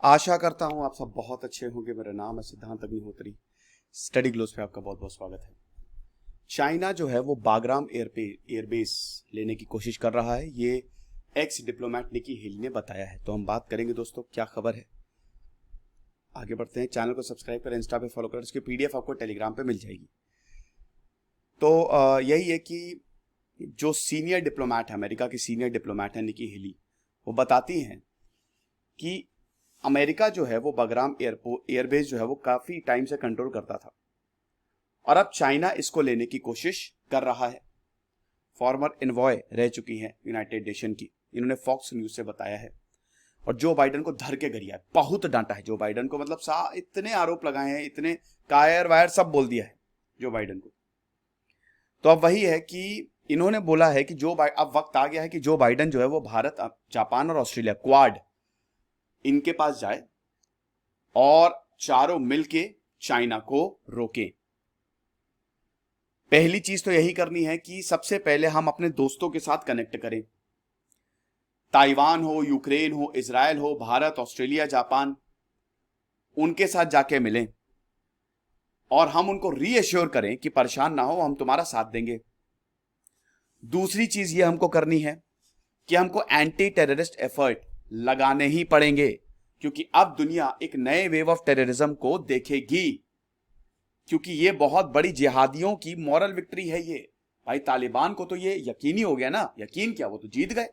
आशा करता हूं आप सब बहुत अच्छे होंगे। मेरा नाम है सिद्धांत अग्निहोत्री। स्टडी ग्लोस पे आपका बहुत बहुत स्वागत है। चाइना जो है वो बागराम एयरबेस लेने की कोशिश कर रहा है, ये एक्स डिप्लोमेट निकी हेली ने बताया है। तो हम बात करेंगे दोस्तों, क्या खबर है। आगे बढ़ते हैं। चैनल को सब्सक्राइब करें, इंस्टा पे फॉलो करें, उसकी पीडीएफ आपको टेलीग्राम पे मिल जाएगी। तो यही है कि जो सीनियर डिप्लोमेट है, अमेरिका की सीनियर डिप्लोमेट है निकी हेली, वो बताती हैं कि अमेरिका जो है वो बगराम एयरबेस जो है वो काफी टाइम से कंट्रोल करता था और अब चाइना इसको लेने की कोशिश कर रहा है। फॉर्मर इनवॉय रह चुकी हैं यूनाइटेड नेशन की, इन्होंने फॉक्स न्यूज से बताया है। और जो बाइडन को धर के गरिया है, बहुत डांटा है जो बाइडन को, मतलब इतने आरोप लगाए हैं, इतने कायर वायर सब बोल दिया है जो बाइडन को। तो अब वही है कि इन्होंने बोला है कि अब वक्त आ गया है कि जो बाइडन जो है वो भारत, जापान और ऑस्ट्रेलिया क्वाड इनके पास जाए और चारों मिलके चाइना को रोकें। पहली चीज तो यही करनी है कि सबसे पहले हम अपने दोस्तों के साथ कनेक्ट करें। ताइवान हो, यूक्रेन हो, इजराइल हो, भारत, ऑस्ट्रेलिया, जापान, उनके साथ जाके मिलें और हम उनको रीएश्योर करें कि परेशान ना हो, हम तुम्हारा साथ देंगे। दूसरी चीज ये हमको करनी है कि हमको एंटी टेररिस्ट एफर्ट लगाने ही पड़ेंगे, क्योंकि अब दुनिया एक नए वेव ऑफ टेररिज्म को देखेगी, क्योंकि ये बहुत बड़ी जिहादियों की मॉरल विक्ट्री है ये। भाई तालिबान को तो ये यकीनी हो गया ना, यकीन क्या, वो तो जीत गए।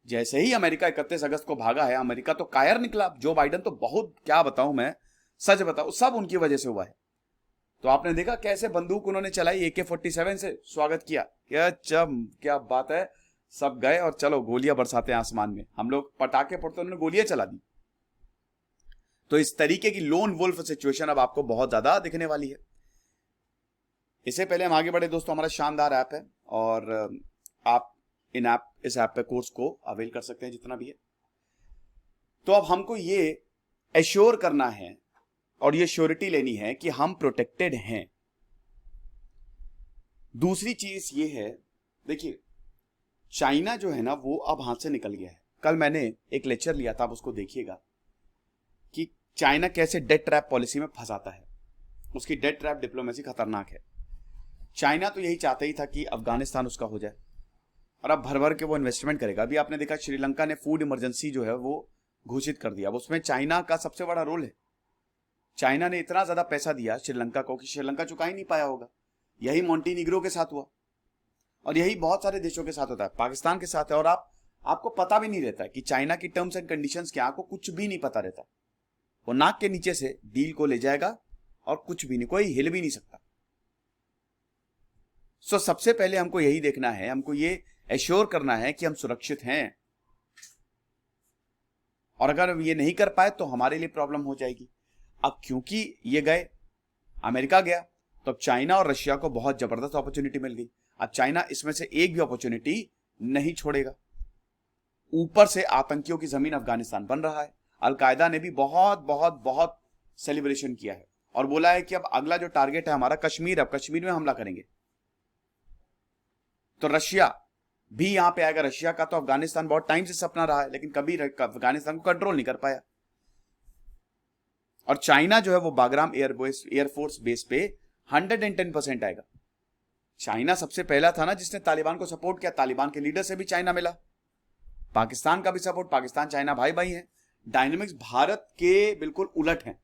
जैसे ही अमेरिका 31 अगस्त को भागा है, अमेरिका तो कायर निकला। जो बाइडन तो बहुत, क्या बताऊं मैं, सच बताऊं, सब उनकी वजह से हुआ है। तो आपने देखा कैसे बंदूक उन्होंने चलाई, AK-47 से स्वागत किया, क्या बात है। सब गए और चलो गोलियां बरसाते आसमान में, हम लोग पटाखे पड़ते उन्होंने गोलियां चला दी। तो इस तरीके की लोन वुल्फ सिचुएशन अब आपको बहुत ज्यादा दिखने वाली है। इससे पहले हम आगे बढ़े दोस्तों, हमारा शानदार ऐप है और आप इस ऐप पे कोर्स को अवेल कर सकते हैं जितना भी है। तो अब हमको ये एश्योर करना है और ये श्योरिटी लेनी है कि हम प्रोटेक्टेड हैं। दूसरी चीज ये है, देखिए चाइना जो है ना वो अब हाथ से निकल गया है। कल मैंने एक लेक्चर लिया था, आप उसको देखिएगा कि चाइना कैसे डेट ट्रैप पॉलिसी में फंसाता है। उसकी डेट ट्रैप डिप्लोमेसी खतरनाक है। चाइना तो यही चाहता ही था कि अफगानिस्तान उसका हो जाए और अब भर भर के वो इन्वेस्टमेंट करेगा। अभी आपने देखा श्रीलंका ने फूड इमरजेंसी जो है वो घोषित कर दिया। अब उसमें चाइना का सबसे बड़ा रोल है। चाइना ने इतना ज्यादा पैसा दिया श्रीलंका को कि श्रीलंका चुका ही नहीं पाया होगा। यही मोंटीनिग्रो के साथ हुआ और यही बहुत सारे देशों के साथ होता है, पाकिस्तान के साथ है। और आपको पता भी नहीं रहता कि चाइना की टर्म्स एंड कंडीशंस क्या, आपको कुछ भी नहीं पता रहता। वो नाक के नीचे से डील को ले जाएगा और कुछ भी नहीं, कोई हिल भी नहीं सकता। सो सबसे पहले हमको यही देखना है, हमको ये एश्योर करना है कि हम सुरक्षित हैं। और अगर हम ये नहीं कर पाए तो हमारे लिए प्रॉब्लम हो जाएगी। अब क्योंकि ये गए, अमेरिका गया, तो अब चाइना और रशिया को बहुत जबरदस्त अपॉर्चुनिटी मिल गई। अब चाइना इसमें से एक भी अपॉर्चुनिटी नहीं छोड़ेगा। ऊपर से आतंकियों की जमीन अफगानिस्तान बन रहा है। अलकायदा ने भी बहुत बहुत बहुत सेलिब्रेशन किया है और बोला है कि अब अगला जो टारगेट है हमारा कश्मीर, अब कश्मीर में हमला करेंगे। तो रशिया भी यहां पे आएगा। रशिया का तो अफगानिस्तान बहुत टाइम से सपना रहा है, लेकिन कभी अफगानिस्तान को कंट्रोल नहीं कर पाया। और चाइना जो है वो बागराम एयरफोर्स बेस पे 110% आएगा। चाइना सबसे पहला था ना जिसने तालिबान को सपोर्ट किया। तालिबान के लीडर से भी चाइना मिला, पाकिस्तान का भी सपोर्ट, पाकिस्तान चाइना भाई भाई है। डायनेमिक्स भारत के बिल्कुल उलट है।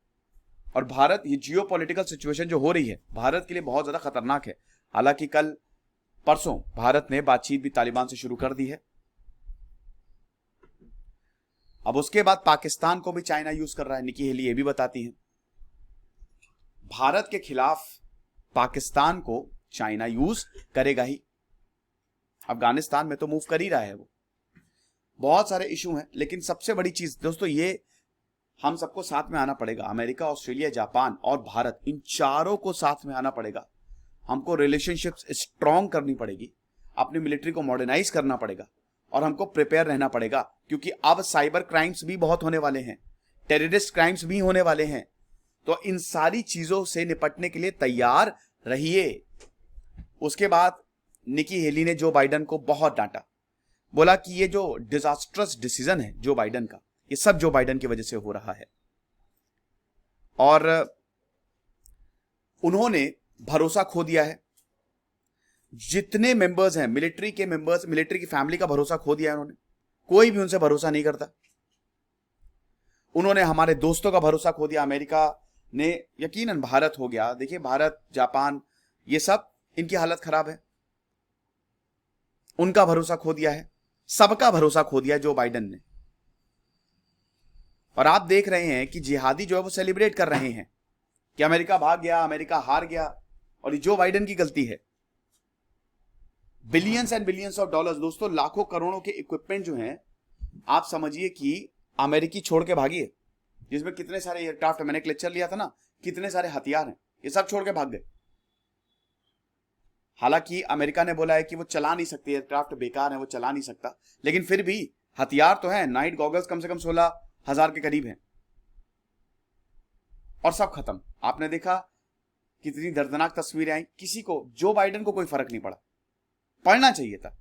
और भारत, ये जियो पॉलिटिकल सिचुएशन जो हो रही है भारत के लिए बहुत ज्यादा खतरनाक है। हालांकि कल परसों भारत ने बातचीत भी तालिबान से शुरू कर दी है। अब उसके बाद पाकिस्तान को भी चाइना यूज कर रहा है। निकी हेली ये भी बताती हैं भारत के खिलाफ पाकिस्तान को चाइना यूज करेगा ही। अफगानिस्तान में तो मूव कर ही रहा है वो। बहुत सारे इशू हैं, लेकिन सबसे बड़ी चीज दोस्तों ये, हम सबको साथ में आना पड़ेगा। अमेरिका, ऑस्ट्रेलिया, जापान और भारत, इन चारों को साथ में आना पड़ेगा। हमको रिलेशनशिप्स स्ट्रॉन्ग करनी पड़ेगी, अपनी मिलिट्री को मॉडर्नाइज करना पड़ेगा और हमको प्रिपेयर रहना पड़ेगा, क्योंकि अब साइबर क्राइम्स भी बहुत होने वाले हैं, टेररिस्ट क्राइम्स भी होने वाले हैं। तो इन सारी चीजों से निपटने के लिए तैयार रहिए। उसके बाद निकी हेली ने जो बाइडन को बहुत डांटा, बोला कि ये जो डिजास्ट्रस डिसीजन है जो बाइडन का, ये सब जो बाइडेन की वजह से हो रहा है। और उन्होंने भरोसा खो दिया है। जितने मेंबर्स हैं, मिलिट्री के मेंबर्स, मिलिट्री की फैमिली का भरोसा खो दिया है उन्होंने। कोई भी उनसे भरोसा नहीं करता। उन्होंने हमारे दोस्तों का भरोसा खो दिया। अमेरिका ने, यकीनन भारत हो गया, देखिए भारत, जापान, ये सब, इनकी हालत खराब है। उनका भरोसा खो दिया है, सबका भरोसा खो दिया जो बाइडेन ने। और आप देख रहे हैं कि जिहादी जो है वो सेलिब्रेट कर रहे हैं कि अमेरिका भाग गया, अमेरिका हार गया, और ये जो बाइडेन की गलती है। Billions and billions of dollars, दोस्तों लाखों करोड़ों के इक्विपमेंट जो हैं, आप समझिए कि अमेरिकी छोड़ के भागी है, जिसमें कितने सारे एयरक्राफ्ट, मैंने एक लेक्चर लिया था ना, कितने सारे हथियार हैं, ये सब छोड़ के भाग गए। हालांकि अमेरिका ने बोला है कि वो चला नहीं सकती, एयरक्राफ्ट बेकार है, वो चला नहीं सकता, लेकिन फिर भी हथियार तो है। नाइट गॉगल्स कम से कम 16,000 के करीब हैं, और सब खत्म। आपने देखा कितनी दर्दनाक तस्वीरें आई। किसी को, जो बाइडेन को कोई फर्क नहीं पड़ा, पढ़ना चाहिए था।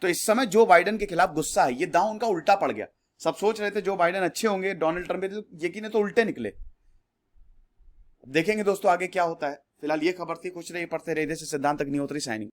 तो इस समय जो बाइडेन के खिलाफ गुस्सा है, ये दांव उनका उल्टा पड़ गया। सब सोच रहे थे जो बाइडेन अच्छे होंगे, डोनाल्ड ट्रंप, यकीन तो उल्टे निकले। देखेंगे दोस्तों आगे क्या होता है। फिलहाल ये खबर थी। कुछ नहीं, पढ़ते रहे। इधर से सिद्धांत अग्निहोत्री साइनिंग।